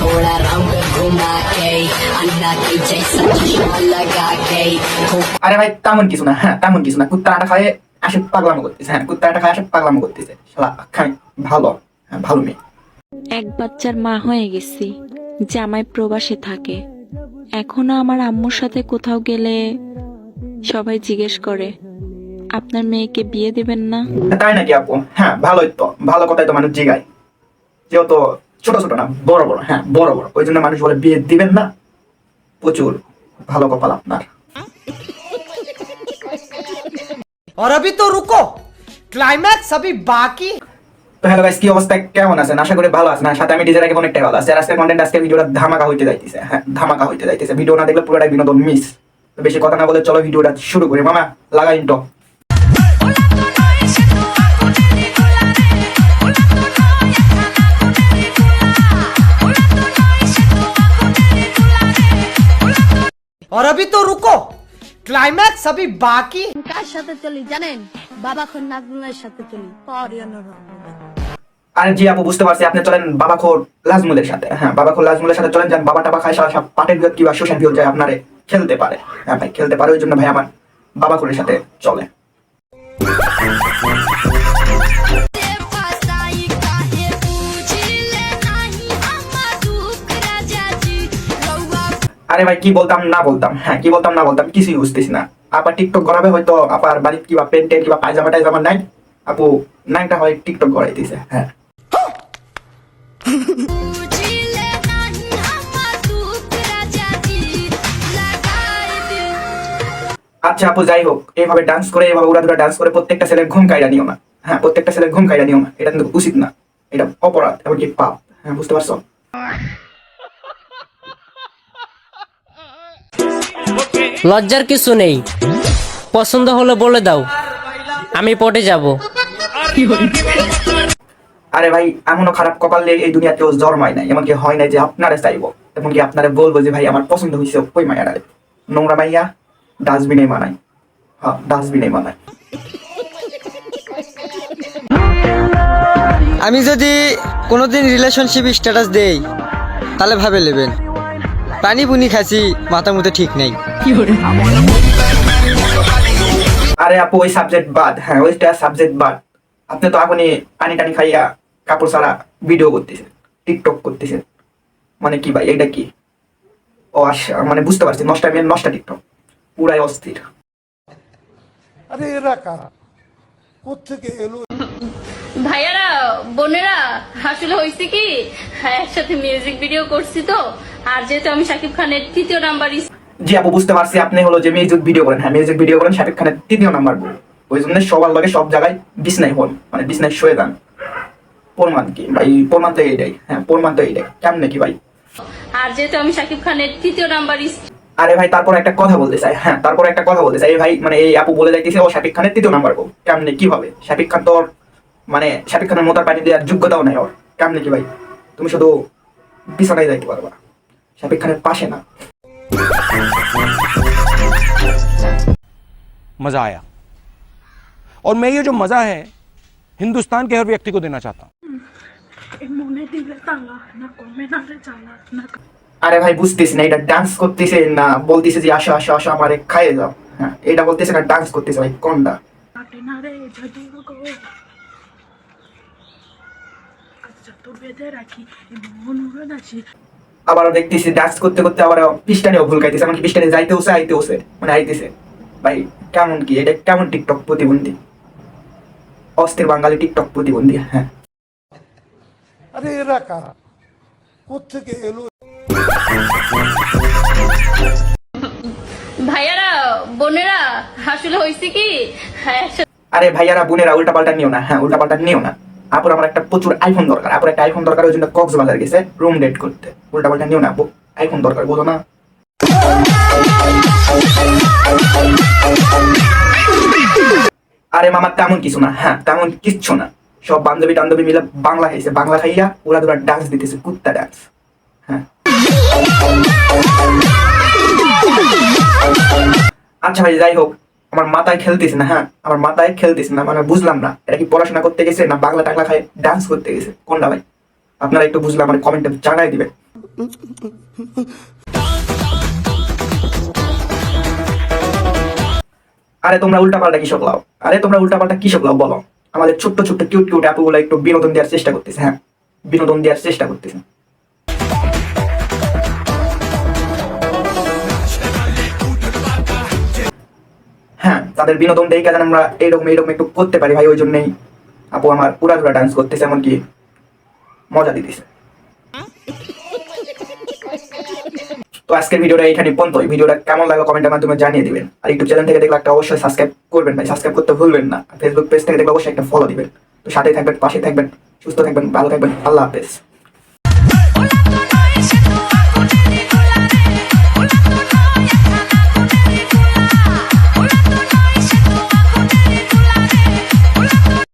थोड़ा राउंड घुमा के अन्ना की जैसा चश्मा लगा के আরে ভাই তেমন কিছু না, হ্যাঁ তেমন কিছু না। কুত্তাটা খায় আসে পাগলামো করতেছে, হ্যাঁ কুত্তাটা খায় আসে পাগলামো করতেছে। শালা খাই ভালো, হ্যাঁ ভালো মেয়ে। এক বাচ্চার মা হয়ে গেছি, জামাই প্রবাসে থাকে। এখনো আমার আম্মুর সাথে কোথাও গেলে সবাই জিজ্ঞেস করে আপনার মেয়েকে বিয়ে দেবেন না। তাই নাকি আপু? হ্যাঁ ভালোই তো, ভালো কথাই তো মানুষ জিগায়। যেহেতু ছোট ছোট না বড় বড়, হ্যাঁ বড় বড়, ওই জন্য মানুষ বলে বিয়ে দিবেন না। প্রচুর ভালো কপাল আপনার। और अभी तो रुको, क्लाइमैक्स अभी बाकी। তো হ্যালো গাইস, কি অবস্থা, কেমন আছেন? আশা করি ভালো আছেন। সাথে আমি ডিজের আগে অনেকটাই ভালো আছি। আর আজকের কন্টেন্ট, আজকের ভিডিওটা ধামাকা হইতে যাইতেছে, হ্যাঁ ধামাকা হইতে যাইতেছে। ভিডিও না দেখলে পুরোটাই বিনোদন মিস। তো বেশি কথা না বলে চলো ভিডিওটা শুরু করি। মামা লাগা ইন্টো। और अभी तो रुको, क्लाइमैक्स अभी बाकी। কার সাথে চলি জানেন? বাবা খন নাজমুলের সাথে চলি। আর জি আপু বুঝতে পারছি, আপনি চলেন বাবাখোর লাজমুলের সাথে। হ্যাঁ বাবাখোর লাজমুলের সাথে চলেন, যান বাবা টাবা খায়, সারা সব পাটের বিয়ত কিংবা শোষণ বিয়ত যায় আপনারে খেলতে পারে। হ্যাঁ ভাই খেলতে পারে, ওই জন্য ভাই আমার বাবাখোরের সাথে চলে। আরে ভাই কি বলতাম না বলতাম, হ্যাঁ কি বলতাম না বলতাম কিছুই বুঝতেছি না। আপা টিকটক করাবে হয়তো, আপার বাড়ির কিবা প্যান্ট টেন্ট কিবা পায়জামা টাইজামা নাই, আপু নাইটা হয় টিকটক করাইতেছে। হ্যাঁ আচ্ছা আপু যাই হোক, এইভাবে ডান্স করে, এইভাবে উড়াধুরা ডান্স করে প্রত্যেকটা ছেলের ঘুম কাইরা নিও না। হ্যাঁ প্রত্যেকটা ছেলের ঘুম কাইরা নিও না, এটা কিন্তু উচিত না, এটা অপরাধ, এমনকি পাপ। হ্যাঁ বুঝতে পারছো? লজ্জার কিছু নেই, পছন্দ হলে বলে দাও, আমি পটে যাব। আরে ভাই এমনও খারাপ কপাল নিয়ে এই দুনিয়া কেউ জন্মায় নাই, এমনকি হয় নাই যে আপনারে চাইবো, এমনকি আপনারে বলবো যে ভাই আমার পছন্দ হয়েছে ওই মাইয়াটারে। নোংরা মাইয়া ডাস্টবিনে মানায়, হ্যাঁ ডাস্টবিনে মানায়। আমি যদি কোনোদিন রিলেশনশিপ স্ট্যাটাস দেই তাহলে ভাবে নেবেন পানি পুনি খাসি, মাথা মতো ঠিক নেই। আরে আপু ওই সাবজেক্ট বাদ, হ্যাঁ ওইটা সাবজেক্ট বাদ। আপনি তো এখনই পানি টানি খাইয়া কাপড় ছাড়া ভিডিও করতেছেন, টিকটক করতেছেন, মানে কি ভাই এটা কি? ও আচ্ছা মানে বুঝতে পারছি, নষ্টা মেয়ে নষ্টা টিকটক, পুরাই অস্থির। আরে এরা কারা, কোত্থেকে এলো? ভাইয়ারা বোনেরা, আসলে হয়েছে কি, হ্যাঁ একসাথে মিউজিক ভিডিও করছি তো, আর যেহেতু আমি শাকিব খানের তৃতীয় নাম্বার। জি আপু বুঝতে পারছি, আপনি হলো যে মিউজিক ভিডিও করেন, হ্যাঁ মিউজিক ভিডিও করেন শাকিব খানের তৃতীয় নাম্বার বউ, ওই জন্য সবার লগে সব জায়গায় বিছনায় হন, মানে বিছনায় শুয়ে যান। প্রমাণ কি ভাই? প্রমাণ তো এইটাই, হ্যাঁ প্রমাণ তো এইটাই। কেমনে কি ভাই? আর যেহেতু আমি শাকিব খানের তৃতীয় নাম্বার। আরে ভাই তারপর একটা কথা বলতে চাই, হ্যাঁ তারপর একটা কথা বলতে চাই ভাই, মানে এই আপু বলে যাইতেছে ও শাকিব খানের তৃতীয় নাম্বার বউ। কেমনে কি হবে? শাকিব খান তো ওর মানে শাকিব খানের মোতার পানি দেওয়ার যোগ্যতাও নাই ওর। কেমনে কি ভাই? তুমি শুধু বিছানায় যাইতে পারবা, শাকিব খানের পাশে না। मजा आया और मैं ये जो मजा है हिंदुस्तान के हर व्यक्ति को देना चाहता हूँ। আরে ভাই বুঝতেছি না, এটা ডান্স করতেছে না বলতেছে যে আসো আসো আসো আমারে খাইয়ে যাও। হ্যাঁ এটা বলতেছে না ডান্স করতেছে, ভাই কোনটা? আবার দেখতেছি ডান্স করতে করতে আবার পিস্টানেও ভুল খাইতেছে, এমনকি পিস্টানে যাইতেওছে আইতেওছে, মানে আইতেছে। ভাই কেমন কি এটা? কেমন টিকটক প্রতিবন্ধী? অস্থির বাঙালি টিকটক প্রতিবন্ধী। হ্যাঁ আরে এরা কারা, কোত্থেকে এলো? ভাইয়ারা বোনেরা, আসলে হয়েছে কি, হ্যাঁ আরে ভাইয়ারা বোনেরা উল্টা পাল্টা নিও না, হ্যাঁ উল্টা পাল্টা নিও না। আপুর আমার একটা প্রচুর আইফোন দরকার, আপুর একটা আইফোন দরকার, ওই জন্য কক্সবাজার গেছে রুম ডেট করতে। উল্টা পাল্টা নিও না আপু, আইফোন দরকার, বোঝো না? আরে মামা তেমন কিছু না, হ্যাঁ তেমন কিচ্ছু না। সব বান্ধবী টান্ধবী মিলে বাংলা খাইছে, বাংলা খাইয়া ওরা দুরা ডান্স দিতেছে, কুত্তা ডান্স। হ্যাঁ আচ্ছা ভাই যাই হোক, আমার মাথায় খেলতেছে না, হ্যাঁ আমার মাথায় খেলতেছে না, মানে বুঝলাম না এটা কি পড়াশোনা করতে গেছে না বাংলা টাংলা খায় ডান্স করতে গেছে, কোনটা ভাই? আপনারা একটু বুঝলে আমার কমেন্টে জানাই দিবেন। আরে তোমরা উল্টাপাল্টা কিসব লাও? আরে তোমরা উল্টাপাল্টা কিসব লাও বলো? আমাদের ছোট্ট ছোট্ট কিউট কিউট আপুগুলো একটু বিনোদন দেওয়ার চেষ্টা করতেছে। হ্যাঁ, বিনোদন দেওয়ার চেষ্টা করতেছে। হ্যাঁ, তাদের বিনোদন দেখে যেন আমরা এইরকম একটু করতে পারি ভাই, ওই জন্যই আপু আমার পুরা ডান্স করতেছে, এমনকি মজা দিতেছে। তো আজকের ভিডিওটা এখানে পর্যন্ত। ভিডিওটা কেমন লাগলো কমেন্টের মাধ্যমে জানিয়ে দিবেন। আর ইউটিউব চ্যানেল থেকে দেখলে একটা অবশ্যই সাবস্ক্রাইব করবেন ভাই, সাবস্ক্রাইব করতে ভুলবেন না। ফেসবুক পেজ থেকে দেখলে অবশ্যই একটা ফলো দিবেন। তো সাথেই থাকবেন, পাশে থাকবেন, সুস্থ থাকবেন, ভালো থাকবেন। আল্লাহ হাফেজ।